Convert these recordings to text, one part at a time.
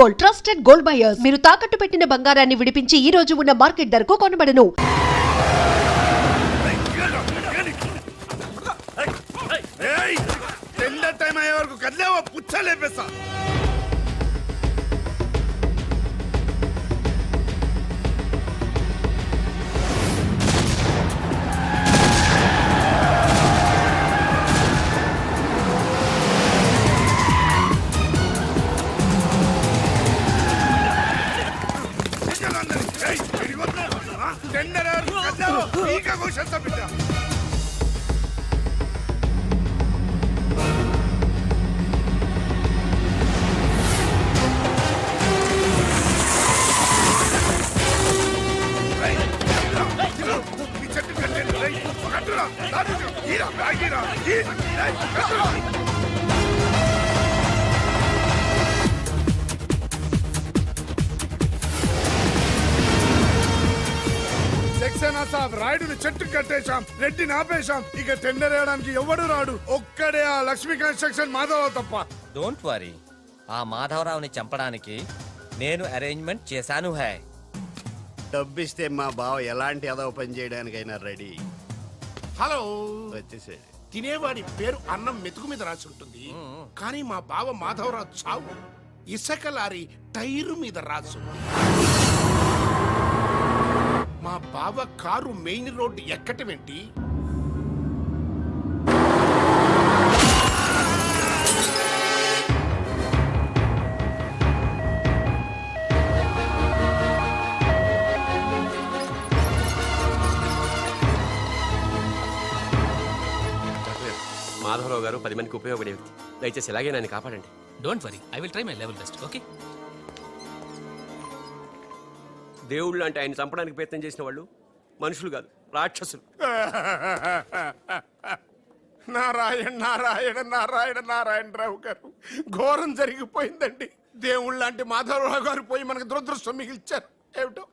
Gold, trusted gold buyers. మీరు తాకట్టు పెట్టిన బంగారాన్ని విడిపించి ఈ రోజు ఉన్న మార్కెట్ ధరకు కొనబడను. టైం అయ్యే వరకు కదిలేవా పుచ్చలేపేస్తా. రాయుడుని చెట్టు కట్టేశాం, రెడ్డిని ఆపేశాం. ఇక టెండర్ వేయడానికి ఎవడు రాడు. ఒక్కడే ఆ లక్ష్మీ కన్స్ట్రక్షన్ మాధవరావు తప్ప. డోంట్ వరీ, ఆ మాధవరావుని చంపడానికి నేను అరేంజ్మెంట్ చేశాను. హై డబ్బిస్తే మా బావ ఎలాంటి అదవ పని చేయడానికైనా రెడీ. హలో, వచ్చేసేది. తినేవాడి పేరు అన్నం మెతుకు మీద రాసి ఉంటుంది, కానీ మా బావ మాధవరావు చావు ఇసుక లారీ టైరు మీద రాసు. మా బావ కారు మెయిన్ రోడ్డు ఎక్కటమేంటి? మాధవరావు గారు 10 మందికి ఉపయోగపడే వ్యక్తి. దయచేసి ఇలాగే నన్ను కాపాడండి. Don't worry, I will try my level best. Okay. దేవుళ్ళు అంటే ఆయన చంపడానికి ప్రయత్నం చేసిన వాళ్ళు మనుషులు కాదు, రాక్షసులు. నారాయణ నారాయణ నారాయణ నారాయణరావు గారు, ఘోరం జరిగిపోయిందండి. దేవుళ్ళు లాంటి మాధవరావు గారు పోయి మనకు దురదృష్టం మిగిల్చారు. ఏమిటో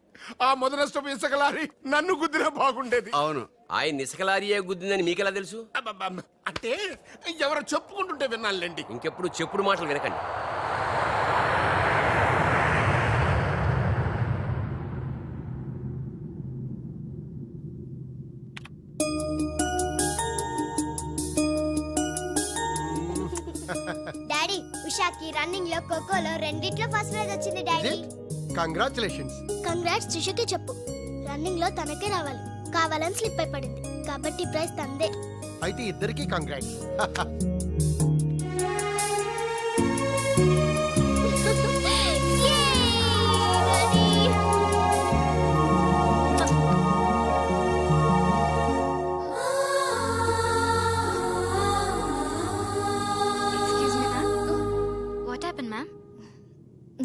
ఆ మొదనష్టం ఇసుకలారి నన్ను గుద్దినా బాగుండేది. అవును, ఆయన ఇసుకలారియే గుద్దిందని మీకెలా తెలుసు? అబ్బబ్బబ్బ, అంటే ఎవరో చెప్పుకుంటుంటే విన్నానులేండి. ఇంకెప్పుడు చెప్పుడు మాటలు వినకండి. డాడీ, ఉషాకి రన్నింగ్ లో ఖోఖోలో రెండిట్లో ఫస్ట్ ప్రైజ్ వచ్చింది డాడీ. కంగ్రాచులేషన్స్. కంగ్రాట్స్ సుషకి చెప్పు. రన్నింగ్ లో తనకే రావాలి, కావాలని స్లిప్ అయి పడింది కాబట్టి ప్రైజ్ తందే. అయితే ఇద్దరికి congrats.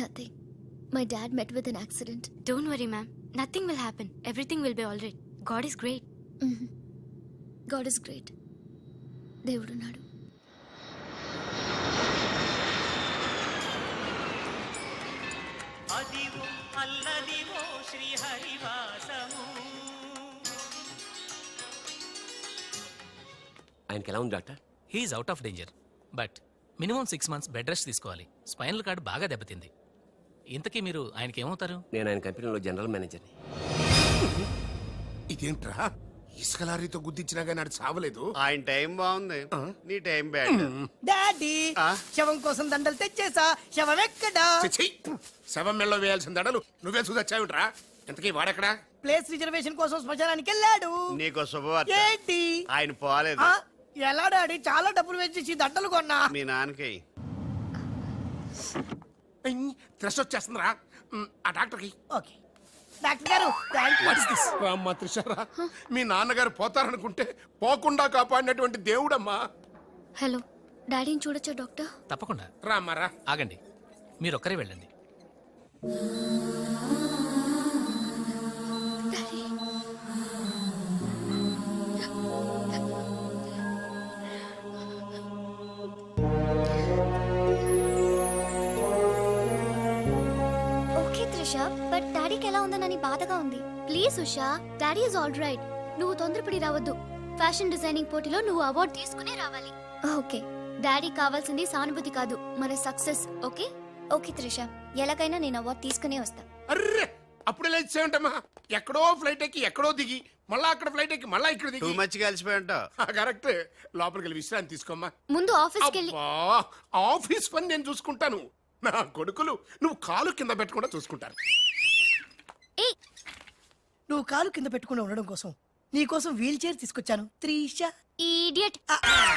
Nothing. My dad met with an accident. Don't worry, ma'am. Nothing will happen. Everything will be all right. God is great. God is great. దేవుడు నాడు. ఆయనకి ఎలా ఉంది doctor? He's out of danger, but minimum 6 months bed rest తీసుకోవాలి. Spinal cord బాగా దెబ్బతింది. ఇంతకీ మీరు ఆయనకి ఏమవుతారు? నేను ఆయన కంపెనీలో జనరల్ మేనేజర్ని. ఇదేంట్రా, ఇసుక లారీతో గుద్దించినా కానీ అది చావలేదు. ఆయన టైం బాగుంది, నీ టైం బ్యాడ్. డాడీ, శవం కోసం దండలు తెచ్చేసా. శవం ఎక్కడా? శవం మెళ్ళలో వేయాల్సిన దండలు నువ్వే చూదొచ్చావుట్రా. ఇంతకీ వాడెక్కడా? ప్లేస్ రిజర్వేషన్ కోసం శ్మశానానికి వెళ్ళాడు. నీకు శుభవార్త. ఏంటి? ఆయన పోలేదు. ఎలా డాడీ? చాలా డబ్బులు వేసి దండలు కొన్నా. మీ నాన్నకి త్రెస్ వచ్చేస్తుందిరా. ఆ డాక్టర్కి. ఓకే డాక్టర్ గారు, రామ్మా త్రిషారా, మీ నాన్నగారు పోతారనుకుంటే పోకుండా కాపాడినటువంటి దేవుడమ్మా. హలో, డాడీని చూడొచ్చా డాక్టర్? తప్పకుండా. రామ్మారా. ఆగండి, మీరు ఒక్కరే వెళ్ళండి. బట్ డాడీకి ఎలా ఉందనని బాధగా ఉంది. Please Usha, daddy is all right. నువ్వు తొందరపడి రావద్దు. ఫ్యాషన్ డిజైనింగ్ పోటీలో నువ్వు అవార్డు తీసుకునే రావాలి. ఓకే, డాడీ కావాల్సింది సానుభూతి కాదు, మన సక్సెస్. ఓకే ఓకే త్రిష, ఎలాగైనా నేను అవార్డు తీసుకునే వస్తా. అర్రే అప్పుడే లేచేయంటమ్మా. ఎక్కడో ఫ్లైట్ ఎక్కి ఎక్కడో దిగి మళ్ళా అక్కడ ఫ్లైట్ ఎక్కి మళ్ళా ఇక్కడ టూ దిగి మచ్ కలిసిపోయి ఉంటావు. కరెక్ట్. లోపలికి వెళ్ళి విశ్రాంతి తీసుకోమ్మా. ముందు ఆఫీస్కి వెళ్ళి అబ్బా, ఆఫీస్ పని నేను చూసుకుంటాను. నా కొడుకులు నువ్వు కాలు కింద పెట్టకుండా చూసుకుంటారు. ఏయ్, నువ్వు కాలు కింద పెట్టుకుని ఉండడం కోసం నీ కోసం వీల్ చైర్ తీసుకొచ్చాను త్రిష. ఈడియట్.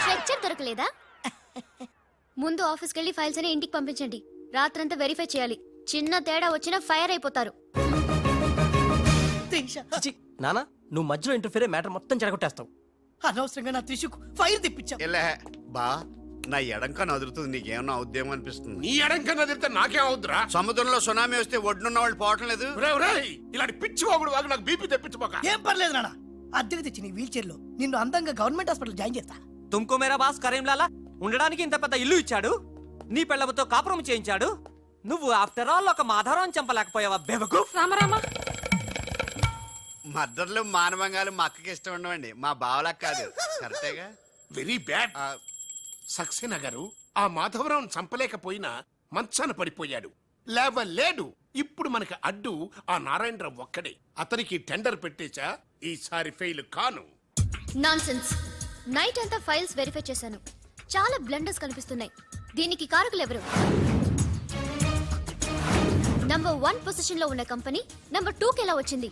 స్ట్రెచ్చర్ దొరకలేదా? ముందు ఆఫీస్కి వెళ్ళి ఫైల్స్ అని ఇంటికి పంపించండి. రాత్రంతా వెరిఫై చేయాలి. చిన్న తేడా వచ్చినా ఫైర్ అయిపోతారు. త్రిష, నానా నువ్వు మధ్యలో ఇంటర్ఫియర్ మ్యాటర్ మొత్తం చెడగొట్టేస్తావు. అనవసరంగా నా త్రిషకు ఫైర్ తెప్పించావు. ఎలా బా నా ఎడంకా నదురుతుంది, నీకేమన్నా ఉద్యమం అనిపిస్తుంది? నీ ఎడంకన్నా తిరిగితే నాకేం అవుద్దురా? సముద్రంలో సునామీ వస్తే ఒడ్డున్న వాళ్ళు పోవటం లేదు. ఇలాంటి పిచ్చి వాగుడు వాగు నాకు బీపీ తెప్పించుకోక. ఏం పర్లేదు నాన్న, అద్దెకి తెచ్చి నీ వీల్ చైర్ లో నిన్ను అందంగా గవర్నమెంట్ హాస్పిటల్ జాయిన్ చేస్తా. తుమ్కో మేరా బాస్ కరీంలాలా ఉండడానికి ఇంత పెద్ద ఇల్లు ఇచ్చాడు, నీ పెళ్ళబతో కాపురం చేయించాడు. నువ్వు ఆఫ్టర్ ఆల్ ఒక మాధారం చంపలేకపోయావా బెవకు? మద్దతులు మానవంగాలు మా అక్కకి ఇష్టం ఉండవండి, మా బావలకు కాదు. కరెక్టేగా? Very bad. సక్సేనా గారు ఆ మాధవరావును చంపలేకపోయినా మంచాన పడిపోయాడు, లేవలేడు. ఇప్పుడు మనకి అడ్డు ఆ నారాయణరావు ఒక్కడే. అతనికి టెండర్ పెట్టేచా, ఈసారి ఫెయిల్ కాను. నాన్సెన్స్. నైట్ అంతా ఫైల్స్ వెరిఫై చేశాను. చాలా బ్లండర్స్ కనిపిస్తున్నాయి. దీనికి కారకులు ఎవరు? నంబర్ 1 పొజిషన్ లో ఉన్న కంపెనీ నంబర్ 2 కి ఎలా వచ్చింది?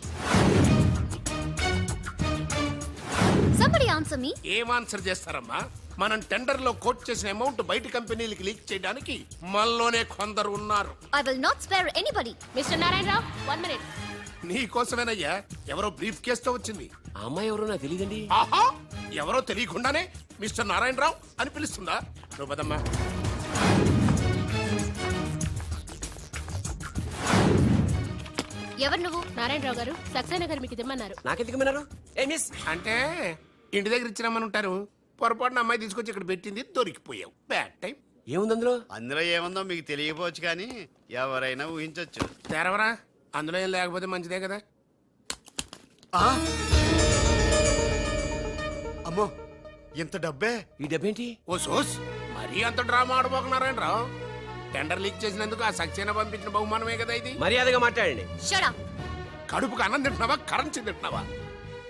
Somebody answer me. ఏం ఆన్సర్ చేస్తారమ్మా? మనం టెండర్ లో కోట్ చేసిన అమౌంట్ బయట కంపెనీలకి లీక్ చేయడానికి మనలోనే కొందరు ఉన్నారు. I will not spare anybody. Mr. Narayan Rao, 1 minute. నీ కోసమేనయ్యా. ఎవరో బ్రీఫ్ కేసుతో వచ్చింది. ఆ అమ్మాయి ఎవరో నాకు తెలియదండి. ఆహా, ఎవరో తెలియకుండానే మిస్టర్ నారాయణరావు అని పిలుస్తుందా? నువ్వు పదమ్మా. ఎవరు నువ్వు? నారాయణరావు గారు సక్సేనా గారు మీకు తెమ్మన్నారు. నాకెందుకు విన్నారు? ఏ మిస్, అంటే ఇంటి దగ్గర ఇచ్చినామని ఉంటారు. పొరపాటున అమ్మాయి తీసుకొచ్చి ఇక్కడ పెట్టింది, దొరికిపోయావు. Bad time. ఏముంది అందులో? అందులో ఏముందో మీకు తెలియకపోవచ్చు, కానీ ఎవరైనా ఊహించవచ్చు. తెరవరా, అందులో ఏం లేకపోతే మంచిదే కదా. అమ్మో, ఇంత డబ్బే? ఈ డబ్బేంటి? ఓ సోస్, మరీ అంత డ్రామా ఆడబోకున్నారాయణరావు. టెండర్ లీక్ చేసినందుకు ఆ సక్సేనా పంపించిన బహుమానమే కదా ఇది. మర్యాదగా మాట్లాడండి. Shut up. కడుపుకు అన్నం తింటున్నావా, కరెన్సీ తింటున్నావా?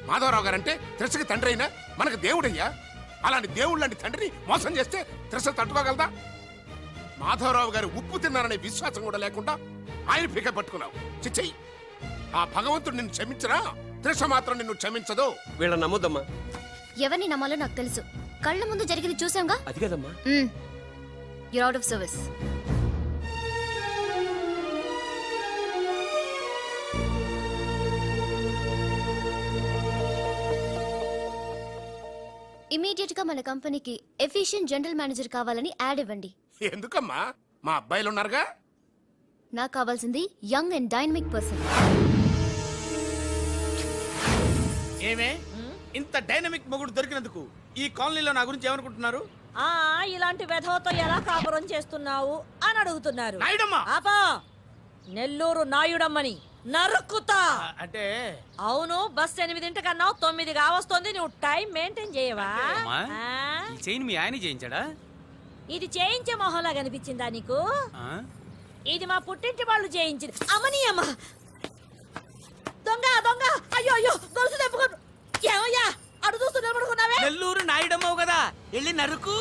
మాధవరావు గారంటే త్రిషకి తండ్రి అయినా మనకు దేవుడయ్యా. అలాంటి దేవుడు లాంటి తండ్రిని మోసం చేస్తే త్రిష తట్టుకోగలదా? మాధవరావు గారు ఉప్పు తిన్నారనే విశ్వాసం కూడా లేకుండా ఆయన పీక పట్టుకున్నావు. చిచ్చయ్యి, ఆ భగవంతుడు నిన్ను క్షమించరా? త్రిష మాత్రం నిన్ను క్షమించదు. వీళ్ళని నమ్మొద్దమ్మా. ఎవరిని నమ్మాలో నాకు తెలుసు. కళ్ళ ముందు జరిగింది చూసాంగా. అది కదమ్మా. You're out of service. Immediate గా మన కంపెనీకి ఎఫిషియెంట్ జనరల్ మేనేజర్ కావాలని యాడ్ ఇవ్వండి. ఎందుకమ్మా? మా అబ్బాయిలు ఉన్నారుగా. నాకు కావాల్సింది యంగ్ అండ్ డైనమిక్ పర్సన్. ఏమే ఇంత డైనమిక్ మొగుడు దొరికినందుకు ఈ కాలనీలో నా గురించి ఏమనుకుంటున్నారు? ఇలాంటి వెధవతో ఎలా కాపురం చేస్తున్నావు అని అడుగుతున్నారు. నాయుడమ్మా! ఆపా, నెల్లూరు నాయుడమ్మని నరుక్కుతా. అంటే అవును, బస్ 8:00 9 కావస్తుంది. నువ్వు టైం మెయింటైన్ చేయవా? ఈ చైన్ మీ ఆయన చేయించాడా? ఇది చేయించే మొహంలా కనిపించిందా నీకు? ఇది మా పుట్టింటి వాళ్ళు చేయించింది. అమ్మని అమ్మ, దొంగ దొంగ! అయ్యో అయ్యో, గొలుసు తెప్పుకో. ఏమయ్యా అడు చూస్తూ నిలబడుకున్నావే? నెల్లూరు నాయుడమ్మవు కదా, వెళ్ళి నరుకు.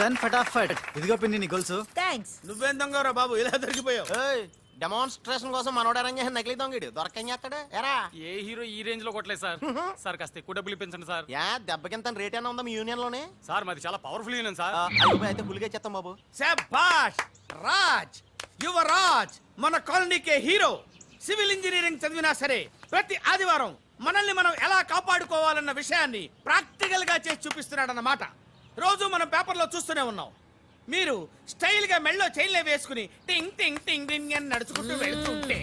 దన్ ఫటాఫట్ ఇదిగో పిన్ని నీ గొలుసు. థ్యాంక్స్. నువ్వేం దొంగరా బాబు ఇలా దొరికిపోయావు? డెమాన్స్ట్రేషన్ కోసం మనోడు అరేంజ్ చేసిన నకిలీ దొంగడు దొరకం చేస్తాడు ఎరా ఏ హీరో ఈ రేంజ్ లో కొట్టలేదు సార్. సార్ కాస్త ఎక్కువ డబ్బులు ఇప్పించండి సార్. యా దెబ్బకింత రేట్ అయినా ఉందా మీ యూనియన్ లోనే? సార్ మాది చాలా పవర్ఫుల్ యూనియన్ సార్. అయితే పులిగా చేస్తాం బాబు. శభాష్ రాజ్, యువరాజ్, మన కాలనీకే హీరో. సివిల్ ఇంజనీరింగ్ చదివినా సరే ప్రతి ఆదివారం మనల్ని మనం ఎలా కాపాడుకోవాలన్న విషయాన్ని ప్రాక్టికల్ గా చేసి చూపిస్తున్నాడన్నమాట. రోజు మనం పేపర్లో చూస్తూనే ఉన్నాం. మీరు స్టైల్ గా మెళ్ళో చైన్లే వేసుకుని టింగ్ టింగ్ టింగ్ టింగ్ అని నడుచుకుంటూ వెళ్తుంటే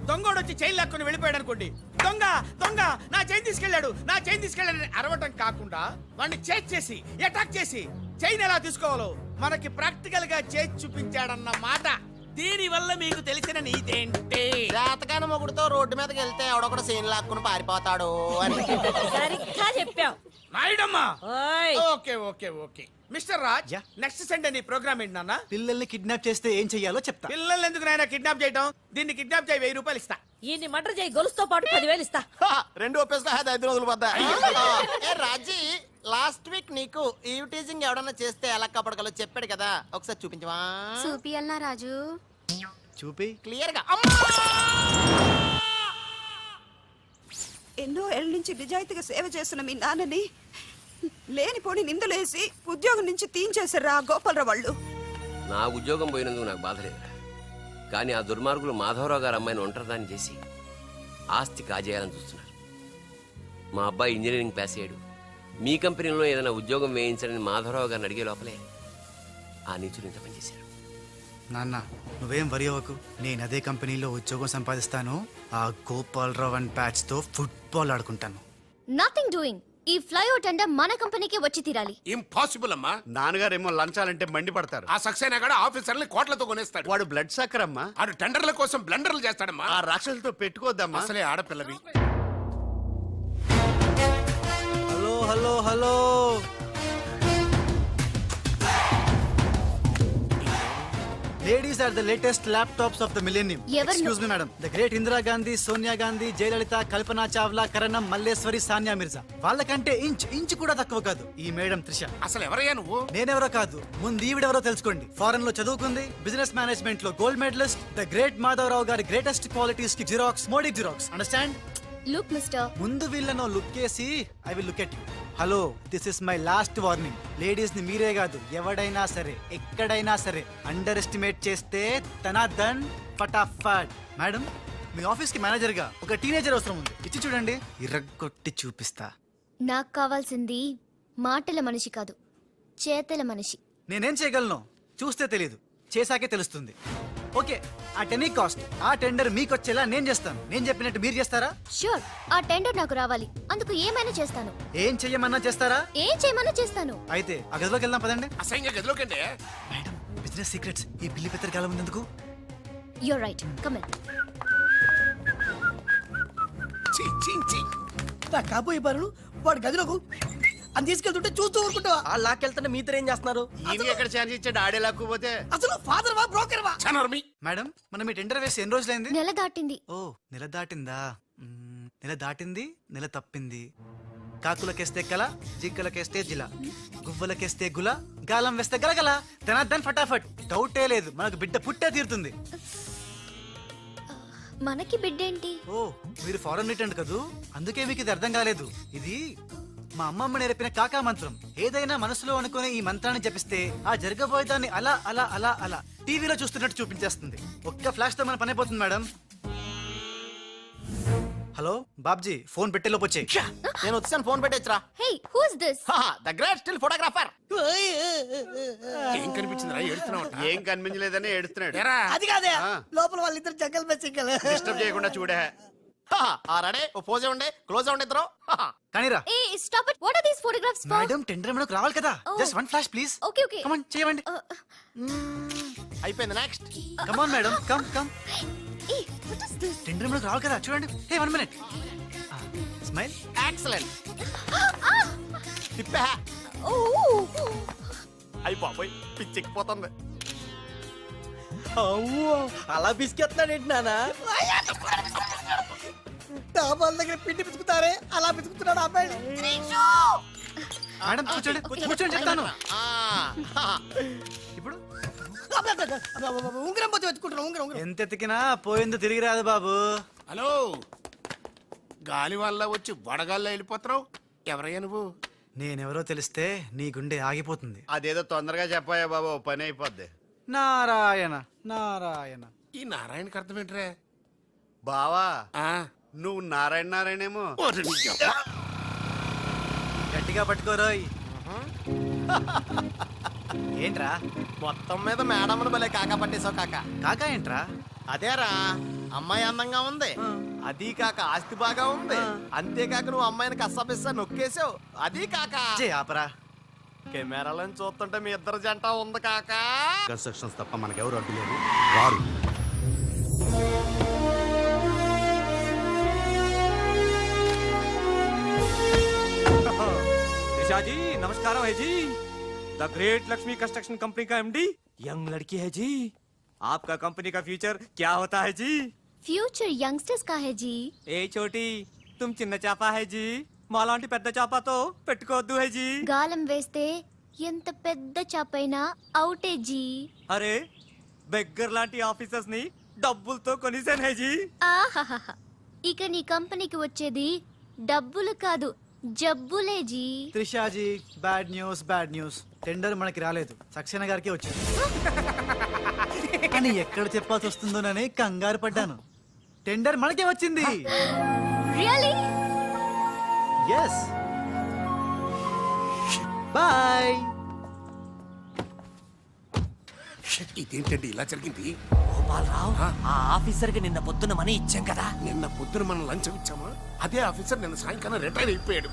దొంగోడు వచ్చి చైన్ లాక్కుని వెళ్ళిపోయాడు అనుకోండి. దొంగ దొంగ నా చైన్ తీసుకెళ్ళాడు, నా చైన్ తీసుకెళ్ళాడని అరవటం కాకుండా వాడిని చేజ్ చేసి అటాక్ చేసి చైన్ ఎలా తీసుకోవాలో మనకి ప్రాక్టికల్ గా చేసి చూపించాడన్న మాట. దీని వల్ల మీకు తెలిసిన నీతేంటి? జాతకాన మొగుడుతో రోడ్డు మీదకి వెళ్తే ఎవడొకడు సీన్ లాక్కుని పారిపోతాడు అని. సరిగ్గా చెప్పావు. నాయుడమ్మా. ఓయ్. Okay okay okay mister Raj, next Sunday నీ ప్రోగ్రామ్ ఏంటి నాన్న? పిల్లల్ని కిడ్నాప్ చేస్తే ఏం చెయ్యాలో చెప్తా. పిల్లల్ని ఎందుకు నాయన కిడ్నాప్ చేయటం? దీన్ని కిడ్నాప్ చేయి, 1000 రూపాయలు ఇస్తా. ఈయన్ని మటర్ చేయి, గొలుసుతో పాటు 10,000 ఇస్తా. రెండు ఒప్పేసుకో 5 రోజులు పడ్డా. ఏ రాజీ, లాస్ట్ వీక్ నీకు ఈవ్ టీజింగ్ ఎవడన్నా చేస్తే ఎలా కాపాడగలో చెప్పాడు కదా, ఒకసారి చూపించవా? చూపియల్నా రాజు? చూపి. క్లియర్ గా. ఎన్నో ఏళ్ళ నుంచి నిజాయితీగా సేవ చేస్తున్న మీ నాన్నని లేనిపోని నిందలేసి ఉద్యోగం నుంచి తీయించేశారా గోపాలరావు వాళ్ళు. నా ఉద్యోగం పోయినందుకు నాకు బాధ లేదు, కానీ ఆ దుర్మార్గులు మాధవరావు గారు అమ్మాయిని ఒంటరిదాన్ని చేసి ఆస్తి కాజేయాలని చూస్తున్నారు. మా అబ్బాయి ఇంజనీరింగ్ పాస్ అయ్యాడు, మీ కంపెనీలో ఏదైనా ఉద్యోగం వేయించాలని మాధవరావు గారిని అడిగే లోపలే ఆ నీచులు ఇంత పనిచేశారు. నాన్న నువ్వేం వరి అవ్వకు, నేను అదే కంపెనీలో ఉద్యోగం సంపాదిస్తాను. ఆ గోపాలరావు అండ్ బ్యాచ్ తో ఫుట్బాల్ ఆడుకుంటాను. Nothing doing. ఈ ఫ్లైఓవర్ టెండర్ మన కంపెనీకి వచ్చి తీరాలి. ఇంపాసిబుల్ అమ్మా. నాన్నగారేమో లంచాలంటే మండి పడతారు. ఆ సక్సేనా కూడా ఆఫీసర్ని కోట్లతో కొనేస్తాడు. వాడు బ్లడ్ సక్కర్ అమ్మా. ఆడు టెండర్ల కోసం బ్లండర్లు చేస్తాడమ్మా. ఆ రాక్షసులతో పెట్టుకోద్దమ్మా. అసలే ఆడపిల్లవి. Hello hello hello, ladies are the latest laptops of the millennium. ఎవరు? Excuse me madam. The great Indira Gandhi, Sonia Gandhi, Jayalalitha, Kalpana Chawla, Karanam, Malleswari, Sania Mirza. వాళ్ళకంటే ఇంచ్ కూడా తక్కువ కాదు ఈ మేడం త్రిష. అసలు ఎవరయ్యా నువ్వు? నేనెవరో కాదు, ముందు ఈవిడెవరో తెలుసుకోండి. ఫారెన్ లో చదువుకుంది, బిజినెస్ మేనేజ్మెంట్ లో gold medalist. The great Madhavarao గారి గ్రేటెస్ట్ క్వాలిటీస్ కి xerox, Modi xerox. Understand? Look mister, ముందు వీళ్ళను లుక్ చేసి I will look at you. Hello, this is my last warning. Ladies ని మీరే కాదు, ఎవడైనా సరే ఎక్కడైనా సరే అండర్ ఎస్టిమేట్ చేస్తే తనాదన్ ఫటాఫట్. మేడం, మీ ఆఫీస్ కి మేనేజర్ గా ఒక టీనేజర్ అవసరం ఉంది. ఇచ్చి చూడండి, ఇరగ్గొట్టి చూపిస్తా. నాకు కావాల్సింది మాటల మనిషి కాదు, చేతల మనిషి. నేనేం చేయగలను చూస్తే తెలియదు, చేశాకే తెలుస్తుంది. ఓకే, ఆ టెనీ కాస్ట్, ఆ టెండర్ మీకు వచ్చేలా నేను చేస్తాను. నేను చెప్పినట్టు మీరు చేస్తారా? ష్యూర్, ఆ టెండర్ నాకు రావాలి. అందుకు ఏమైనా చేస్తాను. ఏం చెయ్యమన్నా చేస్తారా? ఏం చేయమన్నా చేస్తాను. అయితే ఆ గదిలోకి వెళ్దాం పదండి. అసహ్యంగా గదిలోకండి. మేడం, బిజినెస్ సీక్రెట్స్ ఈ పిల్లి పెద్దరి కాలం ఎందుకు? You're right, come in. నా కాబోయే బారులు వాడు గదిలోకు అని తీసుకెళ్తుంటే చూస్తూ ఊరుకుంటావా? ఆ లాక్కెళ్తుంటే మీతో ఏం చేస్తున్నారు? ఈయన ఎక్కడ ఛాన్స్ ఇచ్చాడు? ఆడే లాక్కుపోతే అసలు ఫాదర్ వా బ్రోకర్ వా? మేడం, మనం ఈ టెండర్ వేసి ఎన్ని రోజులైంది? నెల దాటింది. ఓ, నెల దాటిందా? నెల దాటింది, నెల తప్పింది. కాకులకేస్తే కల, జింకలకేస్తే జిల, గువ్వలకేస్తే గుల, గాలం వేస్తే గలగల. తనద్దన్ ఫటాఫట్. డౌటే లేదు, మనకు బిడ్డ పుట్టే తీరుతుంది. మనకి బిడ్డేంటి? ఓ, మీరు ఫారెన్ రిటర్న్ కదూ, అందుకే మీకు ఇది అర్థం కాలేదు. ఇది మా అమ్మమ్మ నేర్పిన కాకా మంత్రం. ఏదైనా మనసులో అనుకునే ఈ మంత్రాన్ని జపిస్తే ఆ జరగబోయేదాన్ని అలా అలా అలా అలా టీవీలో చూస్తున్నట్టు చూపించేస్తుంది. ఒక్క ఫ్లాష్ తో మన పని అయిపోతుంది మేడం. హలో బాబ్జీ, ఫోన్ పెట్టే లోపు వచ్చే. నేను వచ్చాను, ఫోన్ పెట్టేచ్చరా. Hey, who is this? The great still photographer. ఏం కనిపించిందిరా? ఏడుస్తున్నావు? ఏం కనిపించలేదని ఏడుస్తున్నాడు. అది కాదే, లోపల వాళ్ళిద్దరు జంగల్ బస్ సింగల్. డిస్టర్బ్ చేయకుండా చూడే. రెడీ, ఓ పోజే ఉండే, క్లోజ్ ఉండే ఇద్దరు. కానీరా. Hey stop it. What are these photographs for? Madam, tender మనకు రావాలి కదా. Just one flash please. Okay okay. Come on, చేయండి. అయిపోయింది, next. Come on madam, come come. Hey, what is this? Tender మనకు రావాలి కదా, చూడండి. Hey, 1 minute. స్మైల్. ఎక్సలెంట్. తిప్పే. ఓ, అయిపోయి పిచ్చెక్కిపోతుంది. అలా బిస్కెత్తాడేంటి నాన్న? డాబాల దగ్గర పిండి పిసుకుతారే అలా పిసుకుతున్నాడు అబ్బాయి. మేడం కూర్చోండి కూర్చోండి చెప్తాను. ఇప్పుడు ఉంగరం పోతే వెతుకుంటున్నా ఉంగరం ఎంత ఎతికినా పోయిందో తిరిగి రాదు బాబు. హలో, గాలి వల్ల వచ్చి వడగాల్లో వెళ్ళిపోతున్నావు. ఎవరయ్యా నువ్వు? నేనెవరో తెలిస్తే నీ గుండె ఆగిపోతుంది. అదేదో తొందరగా చెప్పాయా బాబు, పని అయిపోద్ది. నారాయణ నారాయణ. ఈ నారాయణకి అర్థం ఏంట్రా? బావా ఆ, నువ్వు నారాయణ నారాయణేమో. ఓరి నీ యబ్బ. గట్టిగా పట్టుకోరోయ్. ఏంట్రా మొత్తం మీద మేడంను భలే కాకా పట్టేశావు కాక. కాకా ఏంట్రా? అదేరా, అమ్మాయి అందంగా ఉంది, అది కాక ఆస్తి బాగా ఉంది, అంతేకాక నువ్వు అమ్మాయిని కష్టపిస్తా నొక్కేసావు, అది కాక చే ఆపరా. కెమెరాలను చూస్తుంటే మీ ఇద్దరు జంట ఉంది కాక. కన్స్ట్రక్షన్స్ తప్ప మనకెవరు అడ్డు లేరు, రారు. निशा जी नमस्कार है जी। The great Lakshmi construction company का एमडी यंग लड़की है जी। आपका कंपनी का फ्यूचर क्या होता है जी? ఫ్యూచర్ యంగ్స్టర్స్ కా హే జీ. ఏ చోటి తుమ్ చిన్న చేప హై జీ, మాలాంటి పెద్ద చేపతో పెట్టుకోవద్దు హై జీ. గాలం వేస్తే ఎంత పెద్ద చాపైనా అవుటే జీ. అరే బెగ్గర్ లాంటి ఆఫీసర్స్ ని డబ్బులతో కొనిసాను హై జీ. ఆహాహా, ఇక నీ కంపెనీకి వచ్చేది డబ్బులు కాదు జబ్బులే జీ. త్రిషాజీ bad news. టెండర్ మనకి రాలేదు, సక్సేనా గారికి వచ్చింది. కానీ ఎక్కడ చెప్పాల్సి వస్తుందోనని కంగారు పడ్డాను. టెండర్ మనకే వచ్చింది. రియల్లీ? ఎస్. బాయ్. ఇదేంటండి ఇలా జరిగింది? గోపాలరావు, ఆ ఆఫీసర్ కి నిన్న పొద్దున మనీ ఇచ్చాం కదా. నిన్న పొద్దున మనం లంచం ఇచ్చామా? అదే ఆఫీసర్ నిన్న సాయంకాలం రిటైర్ అయిపోయాడు.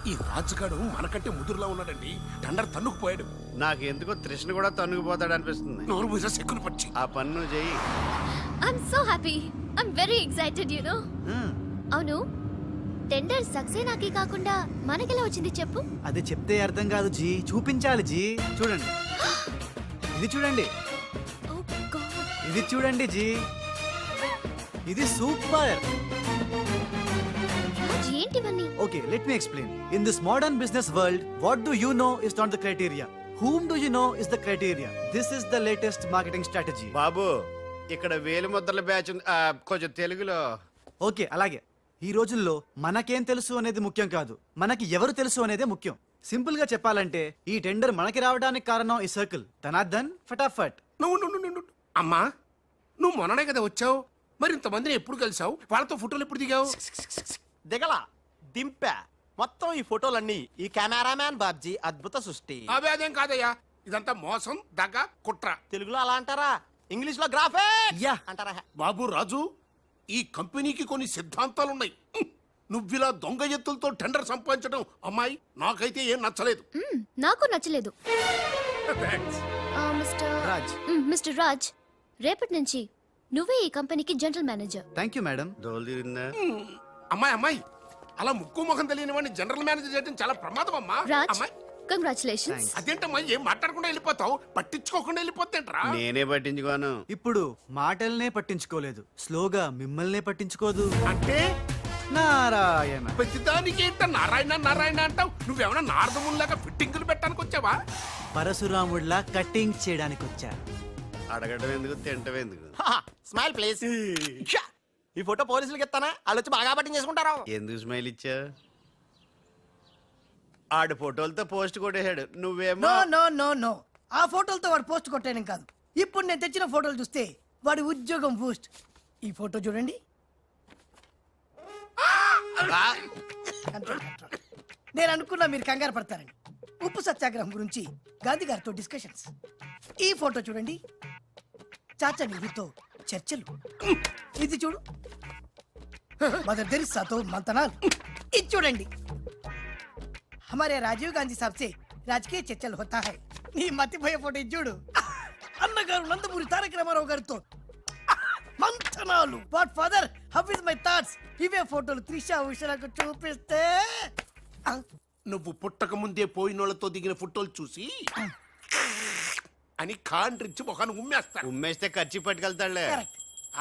ఈ రాజుగాడు మనకంటే ముదురులా ఉన్నాడండి. టండర్ తన్నుకుపోయాడు. నాకెందుకో తృష్ణ కూడా తన్నుకుపోతాడు అనిపిస్తుంది. నోరు పూజ సెక్కులు పచ్చి. ఆ పన్ను చెయ్యి. I'm so happy. I'm very excited you know. అవును, టెండర్ సక్సేనాకి కాకుండా మనకెలా వచ్చింది చెప్పు? అది చెప్తే అర్థం కాదు జీ, చూపించాలి జీ. చూడండి, ఇది చూడండి, ఓ గాడ్, ఇది చూడండి జీ, ఇది సూపర్. రాజ్ ఏంటివన్నీ? Okay, let me explain. In this modern business world, what do you know is not the criteria. Whom do you know is the criteria. This is the latest marketing strategy. బాబు, ఇక్కడ వేలు ముద్రల batch ఉంది. కొంచెం తెలుగులో. Okay, అలాగే. ఈ రోజుల్లో మనకేం తెలుసు అనేది ముఖ్యం కాదు, మనకి ఎవరు తెలుసు అనేదే ముఖ్యం. సింపుల్ గా చెప్పాలంటే ఈ టెండర్ మనకి రావడానికి కారణం ఈ సర్కిల్. ధనార్దన్ ఫటాఫట్. నువ్వు అమ్మా, నువ్వు మొన్ననే కదా వచ్చావు. మరి ఇంతమందిని ఎప్పుడు కలిసావు? వాళ్ళతో ఫోటోలు ఎప్పుడు దిగావు? దిగలా, దింపా. మొత్తం ఈ ఫోటోలన్నీ ఈ కెమెరామ్యాన్ బాబ్జీ అద్భుత సృష్టి. అవే అదేం కాదయ్యా, ఇదంతా మోసం, దగ్గ, కుట్ర. తెలుగులో అలా అంటారా? ఇంగ్లీష్ లో గ్రాఫిక్ యా అంటారా? బాబు రాజు, ఈ కంపెనీకి కొన్ని సిద్ధాంతాలున్నాయి. నువ్విలా దొంగ ఎత్తులతో టెండర్ సంపాదించడం అమ్మాయి నాకైతే ఏం నచ్చలేదు. నాకు నచ్చలేదు. Thanks. రాజ్. మిస్టర్ రాజ్, రేపటి నుంచి నువ్వే ఈ కంపెనీకి general manager. Thank you madam. దోలు తీరిందా? అమ్మాయి అలా ముక్కు ముఖం తెలియని వాడిని జనరల్ మేనేజర్ చేయడం చాలా ప్రమాదం అమ్మా. రాజ్, అమ్మాయి, కంగ్రాచులేషన్స్. అదేంటమ్మా ఏం మాట్లాడకుండా వెళ్ళిపోతావు? పట్టించుకోకుండా వెళ్ళిపోతేంట్రా? నేనే పట్టించుకోను. ఇప్పుడు మాటల్నే పట్టించుకోలేదు, స్లోగా మిమ్మల్నే పట్టించుకోదు. అంటే నారాయణ. ప్రతిదానికి ఏంట నారాయణ నారాయణ అంటావు? నువ్వేమన్నా నారదముల్లాగా ఫిట్టింగులు పెట్టడానికి వచ్చావా? పరశురాముడిలా కటింగ్ చేయడానికి వచ్చా. అడగడం ఎందుకు, తింటం ఎందుకు? Smile please. ఈ ఫోటో పోలీసులకి ఇస్తానా? వాళ్ళు వచ్చి బాగా పట్టింగ్ చేసుకుంటారు. ఎందుకు స్మైల్ ఇచ్చా? ఆడు ఫోటోలతో పోస్ట్ కొట్టేశాడు, నువ్వేమో. నో, ఆ ఫోటోలతో వాడు పోస్ట్ కొట్టేయడం కాదు. ఇప్పుడు నేను తెచ్చిన ఫోటోలు చూస్తే వాడి ఉద్యోగం బూస్ట్. ఈ ఫోటో చూడండి. నేను అనుకున్నా మీరు కంగారు పడతారని. ఉప్పు సత్యాగ్రహం గురించి గాంధీ గారితో డిస్కషన్స్. ఈ ఫోటో చూడండి, చాచా నెహ్రూతో చర్చలు. ఇది చూడు, మదర్ తెరిసాతో మంతనాలు. ఇది చూడండి, हमारे राजीव गांधी साहब से राजकीय చర్చలు होता है. నీ మతిపోయే ఫోటో ఇది చూడు, అన్నగారు నందమూరి తారక రామారావు గారితో మంతనాలు. What father, how is my thoughts. ఇవే ఫోటోలు త్రిషా ఉషలకు చూపిస్తే నువ్వు పుట్టక ముందే పోయినోళ్లతో దిగిన ఫోటోలు చూసి అని కాండ్రించి మొహాన్ని ఉమ్మేస్తాను. ఉమ్మేస్తే ఖర్చు పట్టుకెళ్తాడులే.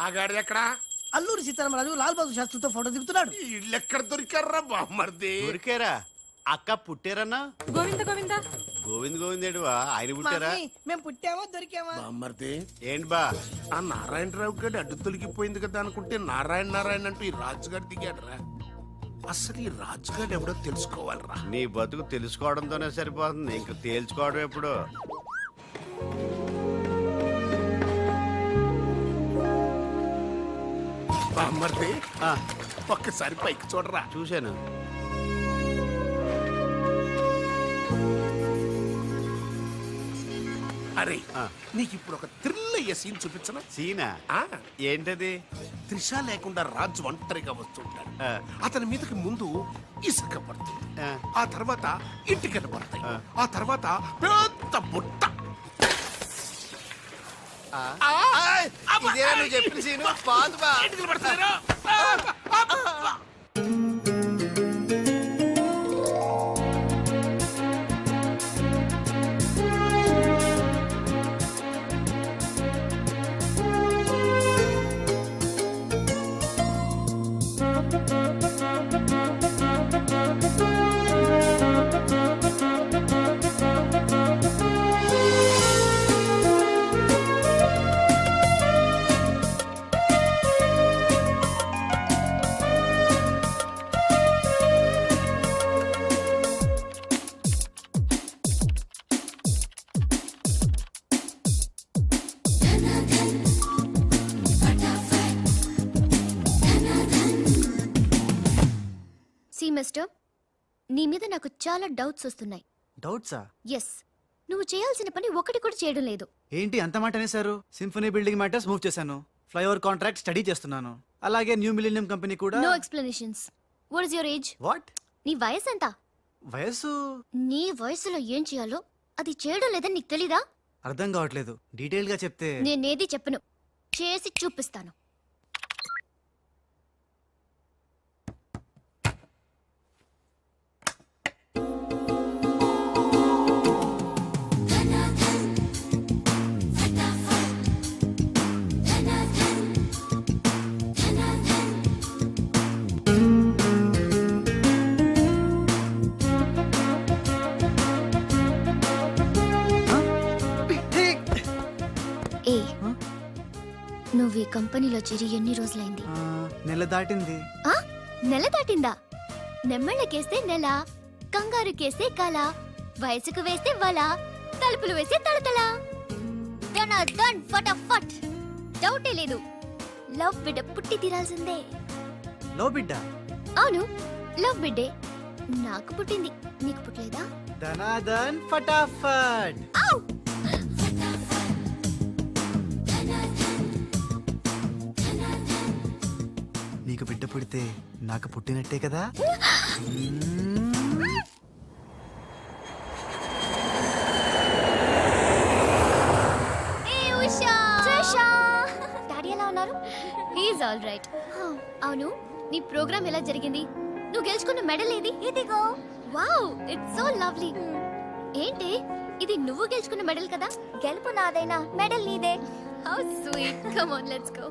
ఆగాడు ఎక్కడా? అల్లూరి సీతారామరాజు లాల్ బహదూర్ శాస్త్రితో ఫోటో దిగుతున్నాడు. వీళ్ళెక్కడ దొరికారా బామ్మర్ది? దొరికారా? అక్క పుట్టారన్నా గోవింద గోవింద గోవింద్ గోవిందేడువా ఆయన పుట్టారా మేము పుట్టామా దొరికామా బామ్మర్ది ఏంటి బా ఆ నారాయణరావు గడి అడ్డు తొలగిపోయింది కదా అనుకుంటే నారాయణ నారాయణ అంటూ ఈ రాజుగారు దిగాడరా. అసలు ఈ రాజుగారు ఎవడో తెలుసుకోవాలరా. నీ బతుకు తెలుసుకోవడంతోనే సరిపోతుంది ఇంక తేల్చుకోవడం ఎప్పుడు. బామ్మర్ది ఒక్కసారి పైకి చూడరా. చూశాను. అరే నీకు ఇప్పుడు ఒక థ్రిల్ అయ్యే సీన్ చూపించనా? సీనా ఏంటది? త్రిష లేకుండా రాజు ఒంటరిగా వస్తుంటాడు. అతని మీదకి ముందు ఇసుక పడుతుంది, ఆ తర్వాత ఇటుకలు పడతాయి, ఆ తర్వాత పెద్ద బుట్ట. ఇదేనా నువ్వు చెప్పిన సీను? పాదు బా. ఇటుకలు పడతాయిరా. సి మిస్టర్, నీ మీద నాకు చాలా డౌట్స్ వస్తున్నాయి. డౌట్సా? ఎస్, నువ్వు చేయాల్సిన పని ఒకటి కూడా చేయడం లేదు. ఏంటి అంత మాట అనేసారు? సింఫనీ బిల్డింగ్ మ్యాటర్స్ మూవ్ చేశాను, ఫ్లైఓవర్ కాంట్రాక్ట్ స్టడీ చేస్తున్నాను, అలాగే న్యూ మిలీనియం కంపెనీ కూడా. No explanations. What is your age? What? నీ వయసు ఎంత? వయసు? నీ వయసులో ఏం చేయాలో అది చేయడం లేదని నీకు తెలీదా? అర్థం కావట్లేదు, డీటెయిల్ గా చెప్తే. నేనేది చెప్పను, చేసి చూపిస్తాను. ఏ, నువ్వు ఈ కంపెనీలో చేరి ఎన్ని రోజులైంది? నెల దాటింది. ఆ? నెల దాటిందా? నెమ్మళ్ళకేస్తే నెల, కంగారుకేస్తే కల, వయసుకు వేస్తే వల, తలుపులు వేస్తే తడతల. డన్ ఫటాఫట్. డౌటే లేదు, లవ్ బిడ్డ పుట్టి తీరాల్సిందే. లవ్ బిడ్డ? అవును, లవ్ బిడ్డే నాకు పుట్టింది, నీకు పుట్టలేదా? ధనాధన్ ఫటాఫట్. ఔ! నీకు బిడ్డ పుడితే నాకు పుట్టినట్టే కదా. ఏ ఉషా! త్రిషా! డాడీ ఎలా ఉన్నారు? He's all right. అవును, నీ ప్రోగ్రామ్ ఎలా జరిగింది? నువ్వు గెలుచుకున్న మెడల్ ఏది? ఇదిగో. Wow, it's so lovely. ఏంటి ఇది, నువ్వు గెలుచుకున్న మెడల్ కదా? గెలుపు నాదైనా మెడల్ నీదే. How sweet. Come on, let's go.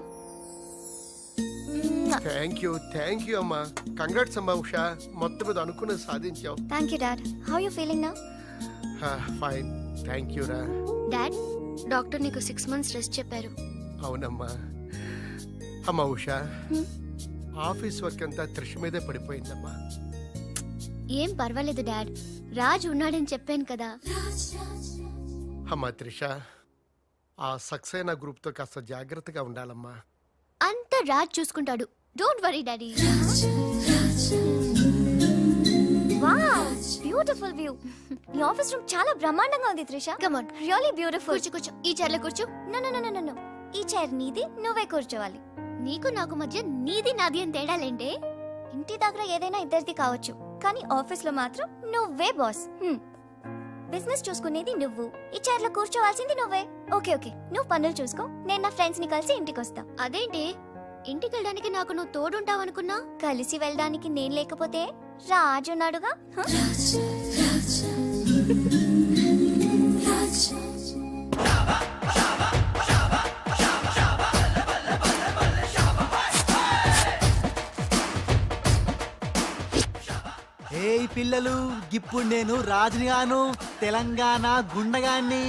Thank you అమ్మా. కంగ్రాట్స్ అమ్మా ఉషా, మొత్తం మీద అనుకున్నది సాధించావు. Thank you dad. How you feeling now? Fine, thank you రా. డాడ్, డాక్టర్ నీకు 6 months రెస్ట్ చెప్పారు. అవునమ్మా. అమ్మా ఉషా, ఆఫీస్ వర్క్ అంతా త్రిష మీదే పడిపోయిందమ్మా. ఏం పర్వాలేదు డాడ్, రాజ్ ఉన్నాడని చెప్పాను కదా. అమ్మా త్రిష, ఆ సక్సేనా గ్రూప్ తో కాస్త జాగ్రత్తగా ఉండాలమ్మా. అంతా రాజ్ చూసుకుంటాడు, don't worry daddy. Wow, beautiful view. ఈ ఆఫీస్ రూమ్ చాలా బ్రహ్మాండంగా ఉంది Trisha. Come on, really beautiful. కూర్చో, ఈ చైర్ లో కూర్చో. నో, ఈ చైర్ నీది, నువ్వే కూర్చోవాలి. నీకు నాకు మధ్య నీది నాది అని తేడాలేంటే? ఇంటి దగ్గర ఏదైనా ఇద్దరిది కావచ్చు, కానీ ఆఫీస్ లో మాత్రం నువ్వే బాస్. బిజినెస్ చూసుకునేది నువ్వు, ఈ చైర్ లో కూర్చోవాల్సింది నువ్వే. ఓకే, నువ్వు పనులు చూసుకో, నేను నా ఫ్రెండ్స్ ని కలిసి ఇంటికి వస్తా. అదేంటి, ఇంటికి వెళ్ళడానికి నాకు నువ్వు తోడుంటావనుకున్నా, కలిసి వెళ్ళడానికి నేను లేకపోతే రాజు ఉన్నాడుగా. ఏయ్ పిల్లలు ఇప్పుడు నేను రాజునిగాను తెలంగాణ గుండగాన్ని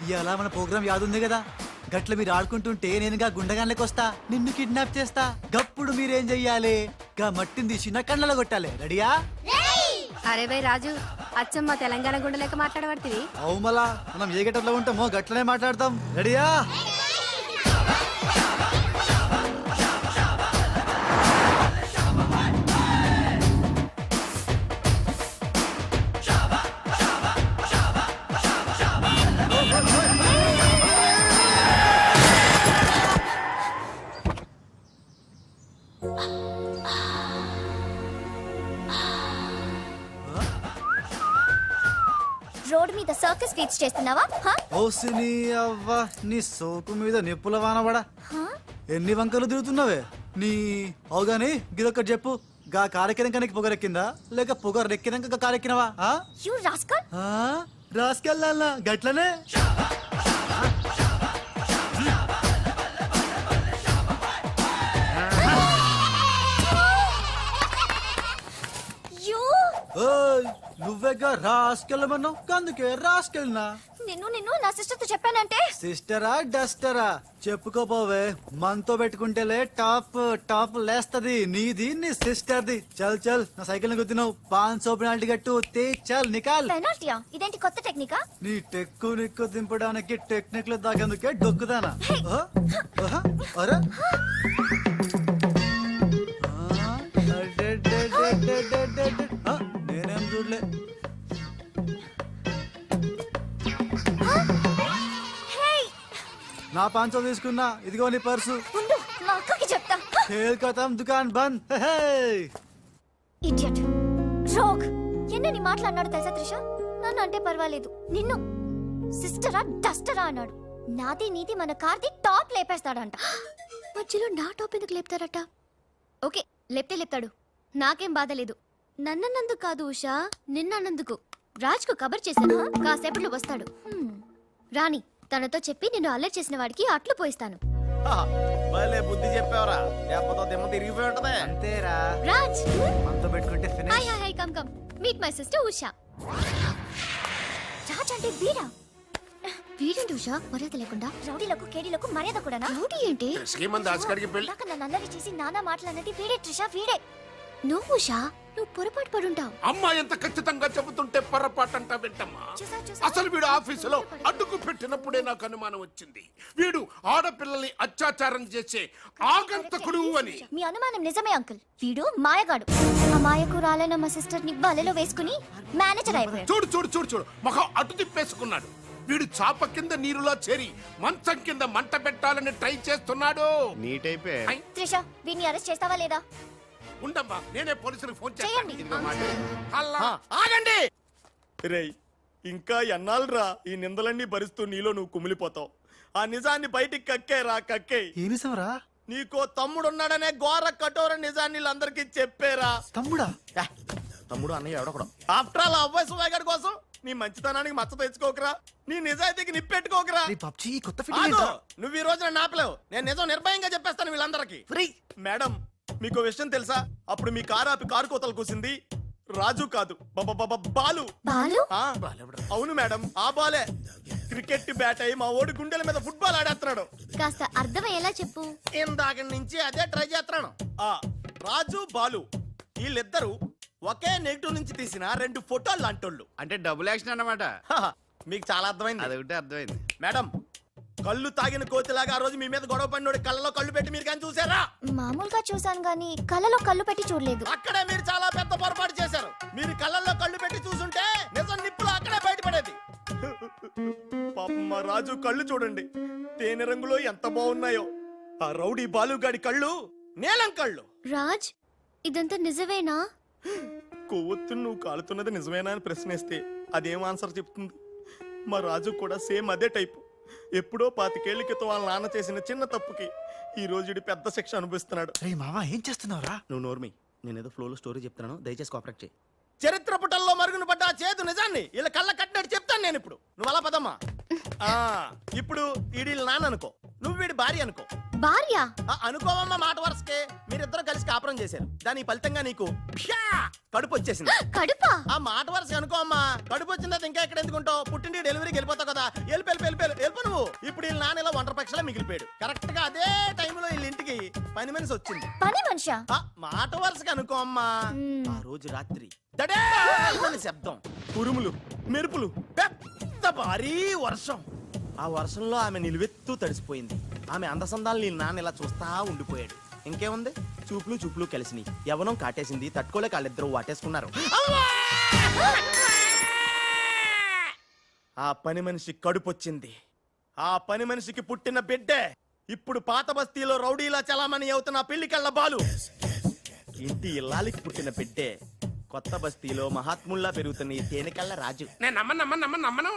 ఇలా మన ప్రోగ్రామ్ యాదుంది కదా గట్ల మీరు ఆడుకుంటుంటే నేనుగా గుండగాన్లకి వస్తా నిన్ను కిడ్నాప్ చేస్తా గప్పుడు మీరేం చెయ్యాలి గా మట్టిని తీసి నా కళ్ళలో కొట్టాలి రెడీయా అరే బై రాజు అచ్చమ్మ తెలంగాణ గుండెలెక్క మాట్లాడబడుతుంది అవు మళ్ళా మనం ఏ గట్టలో ఉంటామో గట్లనే మాట్లాడతాం రెడీయా రోడ్ మీద సర్కస్ ఫీట్స్ చేస్తున్నావా ఓసిని అవ్వ నీ సోకు మీద నిప్పుల వానబడా ఎన్ని వంకలు తిరుగుతున్నావే నీ అవుగాని గిదొక్కటి చెప్పు గా కారెక్కినాక నీకు పొగరెక్కిందా లేక పొగరెక్కినాక కారెక్కినవా యు రాస్కల్ రాసుకెళ్ళాలా గట్లనే యు నువ్వేగా రాసుకెళ్ళమన్నావు అందుకే రాసుకెళ్ళినా నిన్ను నా సిస్టర్ తో చెప్పానంటే సిస్టరా డస్టరా చెప్పుకోపోవే మనతో పెట్టుకుంటేలే టాప్ టాప్ లేస్తది నీది నీ సిస్టర్ది చల్ చల్ నా సైకిల్ గుద్దినావు 500 పెనాల్టీ కట్టు తే చల్ నికాల్ పెనాల్టీయా ఇదేంటి కొత్త టెక్నికా నీ టెక్కు నిక్కు దింపడానికి టెక్నిక్ లో దాగేందుకే డొక్కుదానా అరే నేనేం చూడలే నా 500 తీసుకున్నా ఇదిగో నీ పర్సు ఉండు మా అక్కకి చెప్తా ఖేల్ ఖతం దుకాన్ బంద్ ఇడియట్ రోగ్ ఎన్నని మాట్లాడినాడు తెలుసా త్రిష నన్ను అంటే పర్వాలేదు నిన్ను సిస్టరా డస్టరా అన్నాడు నాది నీది మన కార్ది టాప్ లేపేస్తాడంట మధ్యలో నా టాప్ ఎందుకు లేపుతారట ఓకే లేపితే లేపుతాడు నాకేం బాధ లేదు నన్నందుకు కాదు ఉషా నిన్నందుకు రాజ్కు కబర్ చేశాను కాసేపట్లో వస్తాడు రాణి తనతో చెప్పి నిన్ను అల్లరి చేసిన వాడికి అట్లు పోయిస్తాను భలే బుద్ధి చెప్పావరా లేకపోతే దిమ్మ తిరిగిపోయి ఉంటదే అంతేరా రాజ్ మనతో పెట్టుకుంటే hi finish hi hi come come meet my sister Usha Raj అంటే వీడా వీడేంటి ఉషా మర్యాద లేకుండా రౌడీలకు కేడీలకు మర్యాద కూడా రౌడీ ఏంటి శ్రీమంత్ దాస్కర్కి పెళ్లి ఇందాక నన్ను అల్లరి చేసి నానా మాటలన్నది వీడే ట్రిషా వీడే నువ్వు ఉషా నువ్వు పొరపాటు పడుంటావు అమ్మా ఎంత ఖచ్చితంగా చెబుతుంటే పొరపాటంట వింటమ్మా అసలు వీడు ఆఫీసులో అడ్డుకు పెట్టినప్పుడే నాకు అనుమానం వచ్చింది వీడు ఆడపిల్లల్ని అత్యాచారం చేసే ఆగంతకుడు అని మీ అనుమానం నిజమే అంకుల్ వీడు మాయగాడు ఆ మాయకురాలైన మా సిస్టర్ ని బలలో వేసుకుని మేనేజర్ అయిపోయాడు చూడు చూడు చూడు చూడు మొహం అటు తిప్పేసుకున్నాడు వీడు చాప కింద నీరులో చేరి మంచం కింద మంట పెట్టాలని ట్రై చేస్తున్నాడు నీట్ అయిపోయి త్రిష వీడిని అరెస్ట్ చేస్తావా లేదా ఉండమ్మా నేనే పోలీసులకు ఫోన్ చేయండి. చేస్తాను ఆగండి రేయ్ ఇంకా ఎన్నాళ్ళరా ఈ నిందలన్నీ భరిస్తూ నీలో నువ్వు కుమిలిపోతావు ఆ నిజాన్ని బయటికి కక్కేరా కక్కే ఏ నిజంరా నీకో తమ్ముడున్నాడనే ఘోర కఠోర నిజాన్ని వీళ్ళందరికీ చెప్పేరా తమ్ముడా తమ్ముడు అన్నయ్య ఎవడొకడు ఆఫ్టర్ ఆల్ అవ్వాయి సువాగడ్ కోసం నీ మంచితనానికి మచ్చ తెచ్చుకోకరా నీ నిజాయితీకి నిప్పెట్టుకోకరా పబ్జి కొత్త ఆగు! ఫిట్టింగ్ నువ్వు ఈ రోజున నాపలేవు నేను నిజం నిర్భయంగా చెప్పేస్తాను వీళ్ళందరికీ మేడం మీకు విషయం తెలుసా అప్పుడు మీ కారు ఆపి కారు కోతలు కూసింది రాజు కాదు బాలు బాలు ఆ, అవును మేడం ఆ బాలే క్రికెట్ బ్యాట్ అయి మా ఓడి గుండెల మీద ఫుట్బాల్ ఆడేస్తున్నాడు కాస్త అర్థమయ్యేలా చెప్పు ఇందాక నుంచి అదే ట్రై చేస్తున్నాను ఆ రాజు బాలు వీళ్ళిద్దరూ ఒకే నెగిటివ్ నుంచి తీసిన 2 ఫోటోలు లాంటోళ్ళు అంటే డబుల్ యాక్షన్ అన్నమాట హహ, మీకు చాలా అర్థమైంది అదొకటి అర్థమైంది మేడం కళ్ళు తాగిన కోతిలాగా ఆ రోజు మీ మీద గొడవ పడినోడి కళ్ళలో కళ్ళు పెట్టి మీరు కానీ చూసారా మామూలుగా చూసాను గానీ కళ్ళలో కళ్ళు పెట్టి చూడలేదు అక్కడే మీరు చాలా పెద్ద పొరపాటు చేశారు మీరు కళ్ళల్లో కళ్ళు పెట్టి చూసుంటే నిజం నిప్పులు అక్కడే బయటపడేది పాపం మా రాజు కళ్ళు చూడండి తేనె రంగులో ఎంత బాగున్నాయో ఆ రౌడీ బాలుగాడి కళ్ళు నీలం కళ్ళు రాజ్ ఇదంతా నిజమేనా కొవ్వొత్తు నువ్వు కాలుతున్నది నిజమేనా అని ప్రశ్నిస్తే అదేం ఆన్సర్ చెప్తుంది మా రాజు కూడా సేమ్ అదే టైపు ఎప్పుడో 25 ఏళ్ల క్రితం వాళ్ళ నాన్న చేసిన చిన్న తప్పుకి ఈ రోజు పెద్ద శిక్ష అనుభవిస్తున్నాడు రే మావా ఏం చేస్తున్నావురా నువ్వు నోర్మి నేనేదో ఫ్లోలో స్టోరీ చెప్తున్నాను దయచేసి కోఆపరేట్ చేయి చరిత్ర పుటల్లో మరుగున పడ్డ ఆ చేదు నిజాన్ని ఇలా కళ్ళ కట్టినట్టు చెప్తాను నేను ఇప్పుడు నువ్వు అలా పదమ్మా ఇప్పుడు ఈడి నాన్న అనుకో నువ్వు వీడి భార్య అనుకో భార్య అనుకోవమ్మ మాట వరుసకే మీరిద్దరు కలిసి కాపురం చేశారు దాని ఫలితంగా నీకు ప్యా! కడుపు వచ్చేసింది. కడుపా? ఆ మాట వరుస అనుకోమ్మా. కడుపు వచ్చిన తర్వాత ఇంకా ఎక్కడ ఎందుకుంటావు? పుట్టింటి డెలివరీకి వెళ్ళిపోతావు కదా. వెళ్ళిపో నువ్వు. ఇప్పుడు వీళ్ళ నాన్న ఇలా ఒంటరి పక్షలా మిగిలిపోయాడు. కరెక్ట్ గా అదే టైంలో వీళ్ళ ఇంటికి పని మనిషి వచ్చింది. పని మనిషా? మాట వరుసగా అనుకో అమ్మా. ఆ రోజు రాత్రి దడేల్మని శబ్దం, ఉరుములు, మెరుపులు, పెద్ద భారీ వర్షం. ఆ వర్షంలో ఆమె నిలువెత్తు తడిసిపోయింది. ఆమె అందసందాలు నీ నాన్న ఇలా చూస్తా ఉండిపోయాడు. ఇంకేముంది, చూపులు కలిసినాయి. యవనం కాటేసింది. తట్టుకోలేక వాళ్ళిద్దరూ వాటేసుకున్నారు. ఆ పని మనిషి కడుపొచ్చింది. ఆ పని మనిషికి పుట్టిన బిడ్డే ఇప్పుడు పాత బస్తీలో రౌడీలా చలామణి అవుతున్న పెళ్లికళ్ళ బాలు. ఇంటి ఇల్లాలికి పుట్టిన బిడ్డే కొత్త బస్తీలో మహాత్ముల్లా పెరుగుతున్న ఈ తేనెకళ్ళ రాజు. నేను నమ్మను.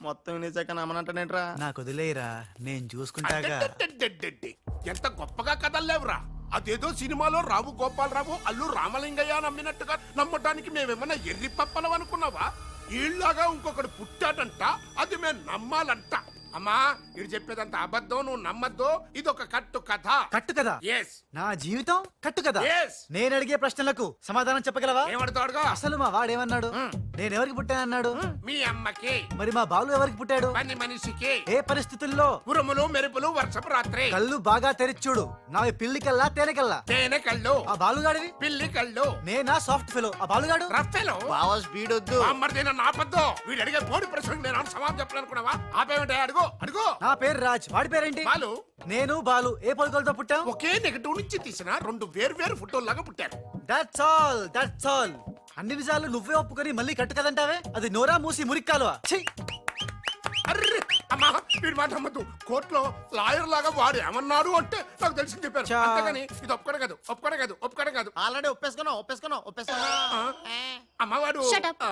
మొత్తం నిజాక నమ్మనంటనేట్రా. నాకు వదిలేయరా, నేను చూసుకుంటాగా. అడ్డడ్డడ్డడ్డడ్డి. ఎంత గొప్పగా కథలు లేవురా. అదేదో సినిమాలో రావు గోపాలరావు అల్లు రామలింగయ్య నమ్మినట్టుగా నమ్మటానికి మేమేమన్నా ఎర్రి పప్పలం అనుకున్నావా? ఈళ్ళగా ఇంకొకడు పుట్టాడంట, అది మేము నమ్మాలంట. అమ్మా ఇది చెప్పేదంత అబద్ధం, నువ్వు నమ్మద్దు. ఇదొక కట్టు కథ. కట్టు కదా? ఎస్. నా జీవితం కట్టు కదా? Yes. నేను అడిగే ప్రశ్నలకు సమాధానం చెప్పగలవా? ఏమడతాడుగా? అసలు మా వాడేమన్నాడు? నేను ఎవరికి పుట్టానన్నాడు? మీ అమ్మకి. మరి మా బాలు ఎవరికి పుట్టాడు? పని మనిషికి. ఏ పరిస్థితుల్లో? ఉరుములు మెరుపులు వర్షపు రాత్రి. కళ్ళు బాగా తెరిచూడు. నావి పిల్లి కల్లా తేనె కల్లా? తేనె కళ్ళు. ఆ బాలుగాడివి? పిల్లి కళ్ళు. నేనా సాఫ్ట్ ఫెలో? ఆ బాలుగాడు రఫెలో. బావ స్పీడ్ వద్దు. అమ్మర్దైనా నాపద్దు. వీడు అడిగే పోటీ ప్రశ్నకు నేను సమాధానం చెప్పాలనుకున్నావా? ఆపేమంటే అడుగు. నా పేరు రాజ్. వాడి పేరేంటి? బాలు. నేను బాలు ఏ పొలకలతో పుట్టాం? ఒకే నెగటివ్ నుంచి తీసిన రెండు వేరు ఫోటోల్లాగా పుట్టారు. That's all. అన్ని నిజాలు నువ్వే ఒప్పుకొని మళ్ళీ కట్టు కదంటావే? అది నోరా మూసి మురిక్కాలువా? అర్రే అమ్మా వీడి మాట నమ్మద్దు. కోర్టులో లాయర్ లాగా వాడు ఏమన్నారు అంటే నాకు తెలిసి చెప్పారు. అంతేగాని ఇది ఒప్పుకోవడం కాదు. ఆల్రెడీ ఒప్పేసుకున్నావు. అమ్మవాడు Shut up.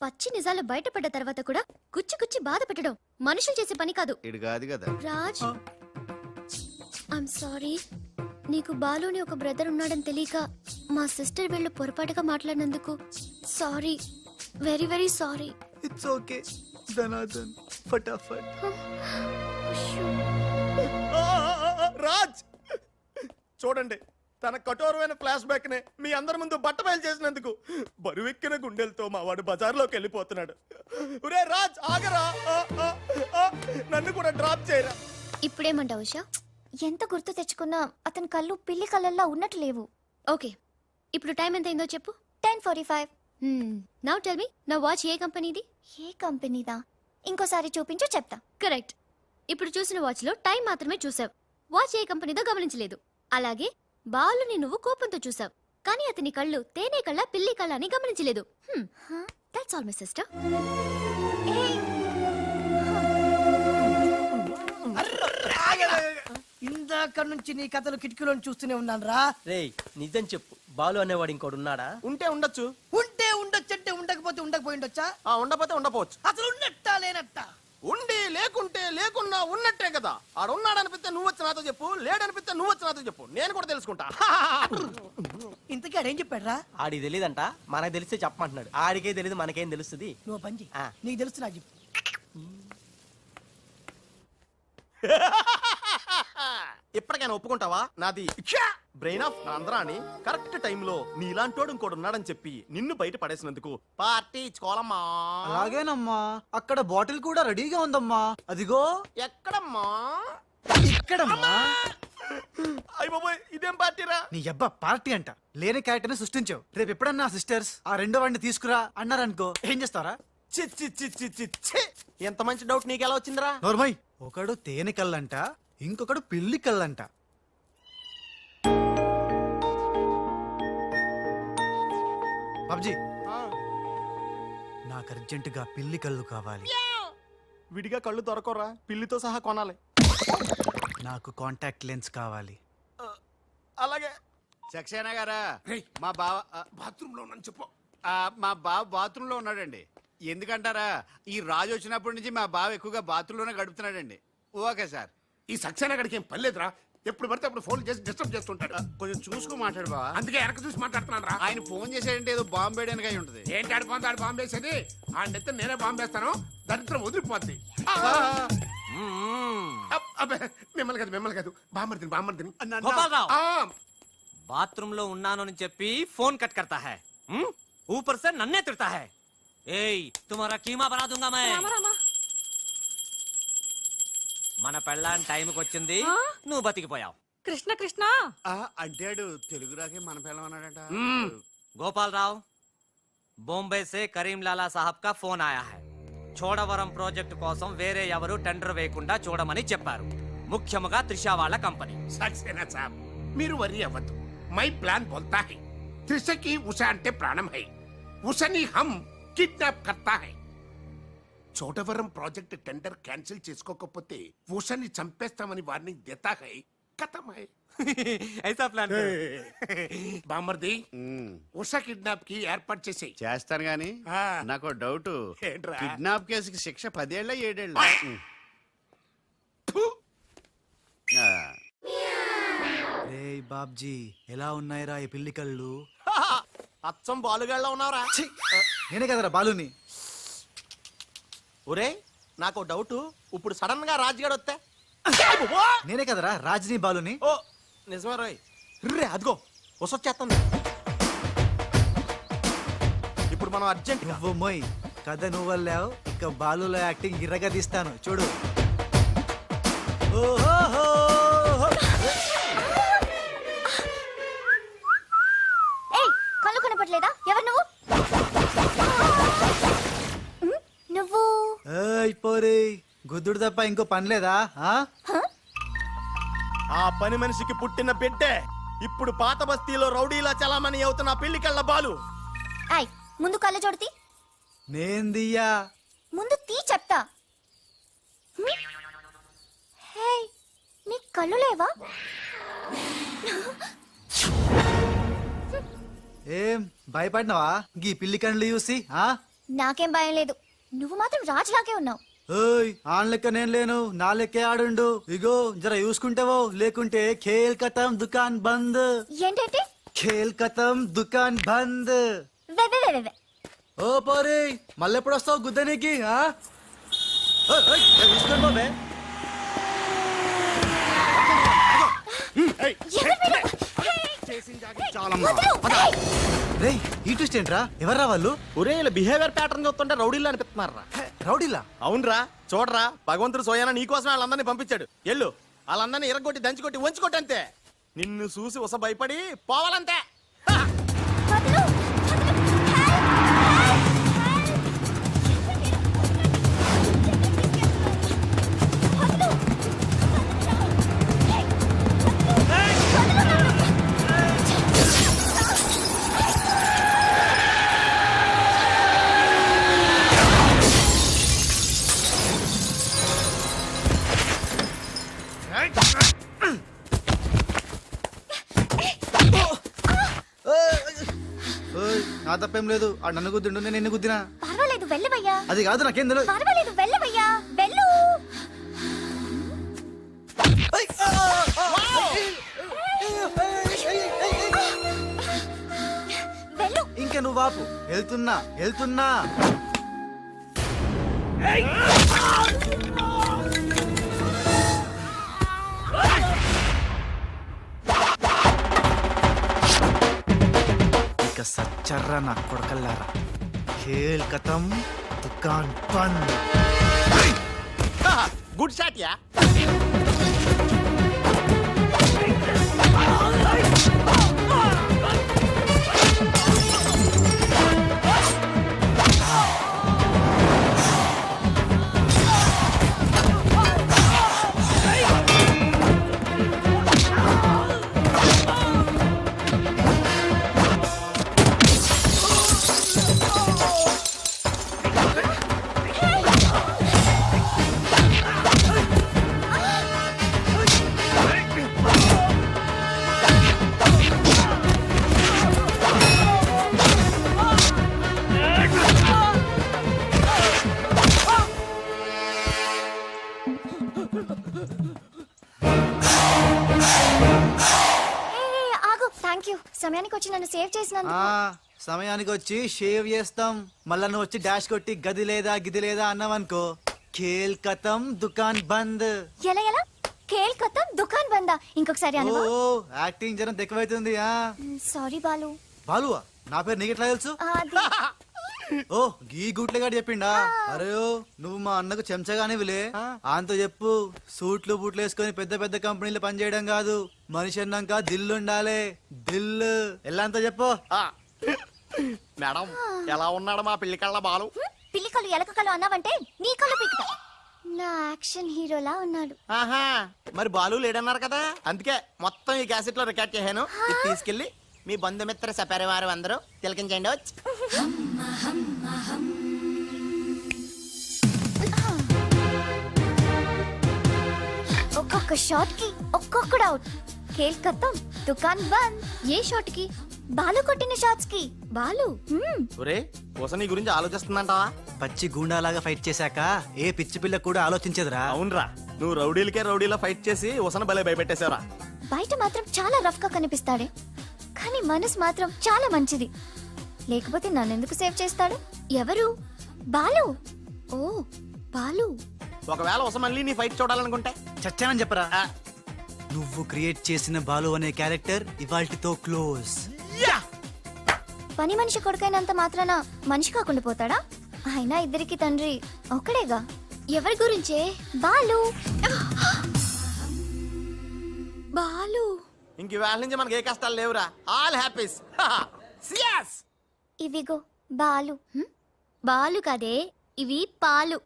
పచ్చి నిజాలు బయటపడ్డ తర్వాత కూడా కుచ్చి బాధ పెట్టడం మనుషులు చేసే పని కాదు. ఇడు కాదు కదా. Raj, I'm sorry. నీకు బాలుని ఒక బ్రదర్ ఉన్నాడని తెలియక మా సిస్టర్ వీళ్ళు పొరపాటుగా మాట్లాడినందుకు sorry, very very sorry. It's okay ధనాధన్ ఫటాఫట్. రాజ్ చూడండి, తన కఠోరమైన ఫ్లాష్ బ్యాక్ నే మీ అందరి ముందు బట్టబయలు చేసినందుకు బరువెక్కిన గుండెలతో మా వాడు బజార్లోకి వెళ్ళిపోతున్నాడు. ఒరే రాజ్ ఆగరా, నన్ను కూడా డ్రాప్ చేయరా. ఇప్పుడేమంటావు ఉషా? ఎంత గుర్తు తెచ్చుకున్నా అతని కళ్ళు పిల్లి కళ్ళల్లో ఉన్నట్టు లేవు. ఓకే, ఇప్పుడు టైం ఎంత అయిందో చెప్పు. 10:45. నౌ టెల్ మీ, నా వాచ్ ఏ కంపెనీది? ఏ కంపెనీదా? ఇంకోసారి చూపించు చెప్తా. కరెక్ట్. ఇప్పుడు చూసిన వాచ్ లో టైం మాత్రమే చూసావు. వాచ్ ఏ కంపెనీదో గమనించలేదు. అలాగే బాలుని నువ్వు కోపంతో చూసావు, కానీ అతని కళ్ళు తేనె కళ్ళ పిల్లి కళ్ళ అని గమనించలేదు. That's all my sister. ఇందాక నుంచి నీ కథలు కిటికీలో చూస్తూనే ఉన్నాను రా. రేయ్ నిజం చెప్పు, బాలు అనేవాడు ఇంకోడు ఉన్నాడా? ఉంటే ఉండొచ్చు. ఉంటే ఉండొచ్చు అంటే ఉండకపోతే ఉండకపోయి ఉండొచ్చా? ఉండపోతే ఉండపోవచ్చు. అసలు ఉన్నట్టా లేనట్టా? ఉండి లేకుంటే లేకున్నా ఉన్నట్టే కదా. ఆడున్నాడనిపిస్తే నువ్వు వచ్చి నాతో చెప్పు, లేడనిపిస్తే నువ్వు వచ్చి నాతో చెప్పు, నేను కూడా తెలుసుకుంటా. ఇంతకీ ఆడేం చెప్పాడు రా? ఆడికి తెలియదంట, మనకు తెలిస్తే చెప్పమంటున్నాడు. ఆడికే తెలియదు, మనకేం తెలుస్తుంది? నువ్వు పంచి నీకు తెలుసు నాకు చెప్పు. ఇప్పటికైనా ఒప్పుకుంటావా? నాది బ్రెయిన్ ఆఫ్ ఆంధ్రాని కరెక్ట్ టైంలో నీలాంటోడు ఇంకోడు ఉన్నాడని చెప్పి నిన్ను బయట పడేసినందుకు పార్టీ ఇచ్చుకోవాలమ్మా. అలాగేనమ్మా. అక్కడ బాటిల్ కూడా రెడీగా ఉందమ్మా. అదిగో. ఎక్కడమ్మా? ఇక్కడమ్మా. అయ్య బాబోయ్, ఇదేం పార్టీరా? నీ అబ్బా పార్టీ అంట. లేని క్యారెక్టర్ ని సృష్టించావు. రేపు ఎప్పుడన్నా సిస్టర్స్ ఆ రెండో వాడిని తీసుకురా అన్నారనుకో, ఏం చేస్తారా? ఎంత మంచి డౌట్ నీకెలా వచ్చిందిరా? నోర్మయ్. ఒకడు తేనె కళ్ళంట, ఇంకొకడు పిల్లి కళ్ళంట. బాబ్జీ, నాకు అర్జెంటుగా పిల్లి కళ్ళు కావాలి. విడిగా కళ్ళు దొరకరా, పిల్లితో సహా కొనాలి. నాకు కాంటాక్ట్ లెన్స్ కావాలి. అలాగే. సక్సేనా గారా, రేయ్, మా బావ బాత్రూమ్ లో ఉన్నాను చెప్పు. మా బావ బాత్రూమ్ లో ఉన్నాడండి. ఎందుకంటారా, ఈ రాజు వచ్చినప్పటి నుంచి మా బావ ఎక్కువగా బాత్రూమ్ లోనే గడుపుతున్నాడండి. Okay sir. ఈ సక్సేనా గడికి ఏం పర్లేదురా. ఎప్పుడు పడితే అప్పుడు ఫోన్ చేసి డిస్టర్బ్ చేస్తుంటాడు. కొంచెం చూసుకో మాట్లాడు బావ. అందుకే వెనక చూసి మాట్లాడుతున్నాను రా. ఆయన ఫోన్ చేసాడంటే ఏదో బాంబు వేయడానికి అయి ఉంటది. ఏంటి ఆడు బాంబు వేసేది? ఆ నెత్త నేనే బాంబు వేస్తాను, దరిద్రం వదిలిపోద్ది. అబ్బే, మిమ్మల్ని కాదు బామ్మర్దిని గోపాలరావు ఆ, బాత్రూమ్ లో ఉన్నాను అని చెప్పి ఫోన్ కట్ करता है ऊपर से నన్నే తిడతా है ఏయ్ తుమారా కీమా బనా दूंगा मैं మన పెళ్ళాన్ టైంకి వచ్చింది నువ్వు బతికిపోయావు కృష్ణ కృష్ణ అంటాడు తెలుగు రాకే మన పిల్లం అన్నాడట గోపాలరావు बॉम्बे से करीम लाला साहब का फोन आया है చోడవరం ప్రాజెక్ట్ కోసం వేరే ఎవరు టెండర్ వేయకుండా చూడమని చెప్పారు ముఖ్యముగా త్రిష వాళ్ళ కంపెనీ సక్సేనా సాబ్ మీరు వరి అవ్వద్దు మై ప్లాన్ బోల్తా హై త్రిషకి ఉషా అంటే ప్రాణం హై ఉషని హమ్ కిడ్నాప్ కర్తా హై చోడవరం ప్రాజెక్ట్ టెండర్ క్యాన్సిల్ చేసుకోకపోతే ఉషని చంపేస్తామని వార్నింగ్ దేతా హై ఖతం హై ఐసా ప్లాన్ బామర్ది ఉషా కిడ్నాప్ కి ఏర్పాటు చేసేయ్ చేస్తాను గాని ఆ. నాకు డౌట్ ఏంట్రా? కిడ్నాప్ కేసుకి శిక్ష 10 ఏళ్ళ 7 ఏళ్ళ ఫు! రే బాబ్జీ ఎలా ఉన్నాయిరా ఈ పిల్లి కళ్ళు అచ్చం బాలుగాళ్ళ ఉన్నావురా ఛీ! నేనే కదరా బాలుని. ఒరే నాకు డౌట్ ఇప్పుడు సడన్ గా రాజుగాడు వస్తే నేనే కదరా రాజ్ని బాలుని. ఓ నిజమే రోయ్ రే అదిగో వసొచ్చేస్తుంది ఇప్పుడు మనం అర్జెంట్ గా నువ్వు మొయ్ కథ నువ్వు వెళ్ళావు ఇక బాలులో యాక్టింగ్ గిర్రగా తీస్తాను చూడు. ఓహో ఏయ్ కళ్ళు కనపట్లేదా ఎవరు నువ్వు నువ్వు ఏయ్ పోరే గుద్దుడు తప్ప ఇంకో పని లేదా? ఆ? ఆ పని మనిషికి పుట్టిన బిడ్డే ఇప్పుడు పాత బస్తీలో రౌడీలా చలామణి అవుతున్న పెళ్లికెళ్ళ బాలు ఏయ్ ముందు కళ్ళు చూడతి నేను దియ్యా. ముందు తీ చెప్తా హే నీ కళ్ళు లేవా ఏం భయపడినావా గీ పిల్లి కళ్ళు చూసి? ఆ? నాకేం భయం లేదు నువ్వు మాత్రం రాజులాగే ఉన్నావు ఓయ్ ఆన్ లెక్క నేను లేను నా లెక్కే ఆడుండు. ఇగో జర చూసుకుంటావో లేకుంటే ఖేల్ కతం దుకాన్ బంద్. ఏంటంటే ఖేల్ కతం దుకాన్ బంద్. వే వే వే వే ఓ పోరే మళ్ళెప్పుడు వస్తావు గుద్దనికి? ఆ? ఓయ్, ఓయ్, చూసుకోండి బాబే. ఎవరు మీరు? వదలు! ఏయ్! రేయ్ ఈ ట్విస్ట్ ఏంట్రా? ఎవర్రా వాళ్ళు? ఒరే ఇలా బిహేవియర్ ప్యాటర్న్ చూస్తుంటే రౌడీలు అనిపిస్తున్నారా రౌడీలా? అవునరా చూడరా భగవంతుడు సోయానా నీకోసం వాళ్ళందరినీ పంపించాడు ఎల్లు వాళ్ళందరినీ ఇరగొట్టి దంచుకొట్టి వంచుకొట్టి అంతే నిన్ను చూసి ఉస భయపడి పోవాలంతే వదలు! ఓయ్ నా తప్పేం లేదు ఆ నన్ను గుద్దిండు నేను నిన్ను గుద్దినా. పర్వాలేదు వెళ్ళవయ్యా అది కాదు నాకేం తెలియదు. పర్వాలేదు వెళ్ళవయ్యా వెళ్ళు వెళ్ళు ఇంకా నువ్వు వాపు వెళ్తున్నా వెళ్తున్నా. ఇక సచ్చర్రా నా కొడకల్లారా. ఖేల్ కతం దుకాన్ బంద్. గుడ్ షాట్ యా సమయానికి వచ్చి నన్ను సేవ్ చేసినందుకు. సమయానికి వచ్చి షేవ్ చేస్తాం. మళ్ళా నువ్వు వచ్చి డాష్ కొట్టి గది లేదా గిది లేదా అన్నావనుకో ఖేల్ కతం దుకాన్ బంద్. ఎలా ఎలా ఖేల్ ఖతం దుకాన్ బందా ఇంకొకసారి ఓ అనువా యాక్టింగ్ జనం ఎక్కువైతుంది సారీ బాలు బాలువా నా పేరు నీకెట్లా తెలుసు అది ఓ గీ గుట్లేగాడు చెప్పిండా అరే ఓ, నువ్వు మా అన్నకు చెంచగానే విలే ఆయనతో చెప్పు సూట్లు బూట్లు వేసుకొని పెద్ద పెద్ద కంపెనీలు పనిచేయడం కాదు మనిషి అన్నాక దిల్లు ఉండాలి దిల్లు ఎల్లంతా చెప్పు మేడం ఎలా ఉన్నాడు మా పిల్లి కళ్ళ బాలు పిల్లి కళ్ళు ఎలక కళ్ళు అన్నావంటే నీ కళ్ళు పీకుతా నా యాక్షన్ హీరోలా ఉన్నాడు ఆహా మరి బాలు లేడన్నారు కదా అందుకే మొత్తం ఈ క్యాసెట్ లో రికార్డ్ చేశాను ఇది తీసుకెళ్లి మీ బంధుమిత్ర సపరివారు అందరూ తిలకించండి వచ్చి ఒక్కొక్క షాట్ కి ఒక్కొక్కడు అవుట్ ఖేల్ ఖతం దుకాన్ బంద్ ఏ షాట్ కి బాలు కొట్టిన షాట్స్ కి బాలు ఒరే కోసం నీ గురించి ఆలోచిస్తుందంటావా పచ్చి గూండాలాగా ఫైట్ చేశాక ఏ పిచ్చి పిల్ల కూడా ఆలోచించదురా అవునరా నువ్వు రౌడీలకే రౌడీలో ఫైట్ చేసి ఉసన బలే భయపెట్టేశారా బయట మాత్రం చాలా రఫ్ గా కనిపిస్తాడే కానీ మనసు మాత్రం చాలా మంచిది లేకపోతే నన్నెందుకు సేవ్ చేస్తాడు ఎవరు బాలు ఓ బాలు ఒకవేళ ఉస మళ్ళీ నీ ఫైట్ చూడాలనుకుంటే చచ్చానని చెప్పరా నువ్వు క్రియేట్ చేసిన బాలు అనే క్యారెక్టర్ ఇవాల్టితో క్లోజ్ పని మనిషి కొడుకైనంత మాత్రాన మనిషి కాకుండా పోతాడా అయినా ఇద్దరికి తండ్రి ఒక్కడేగా ఎవరి గురించే బాలు బాలు ఇంక వేళ నుంచి మనకి ఏ కష్టాలు లేవురా ఆల్ హ్యాపీస్ సియాస్ ఇవిగో బాలు బాలు కదే ఇవి పాలు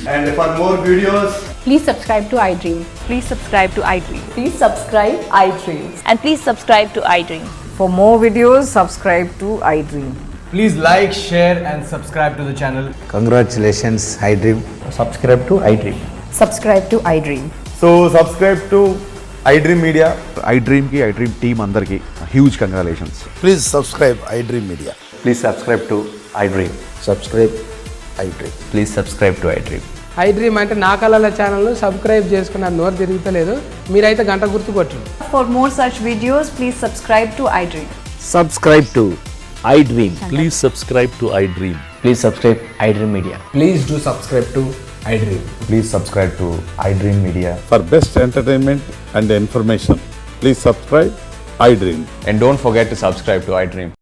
And for more videos, Please subscribe to iDream. Please subscribe to iDream. Please subscribe iDream. And please subscribe to iDream. For more videos, subscribe to iDream. please like, share, and subscribe to the channel. Congratulations iDream. Subscribe to iDream. Subscribe to iDream. So subscribe to iDream Media. iDream ki iDream team andarki huge congratulations. Please subscribe I dream media Please subscribe to iDream. Subscribe I dream Please subscribe to iDream. iDream అంటే నా కళల channel subscribe చేసుకున్న నోరు తిరుగుతలేదు మీరైతే గంట గుర్తు కొట్టండి. For more such videos, please subscribe to iDream. Subscribe to iDream. Please subscribe to iDream. Please subscribe iDream Media. Please do subscribe to iDream. Please subscribe to iDream Media. For best entertainment and information please subscribe I dream And don't forget to subscribe to iDream.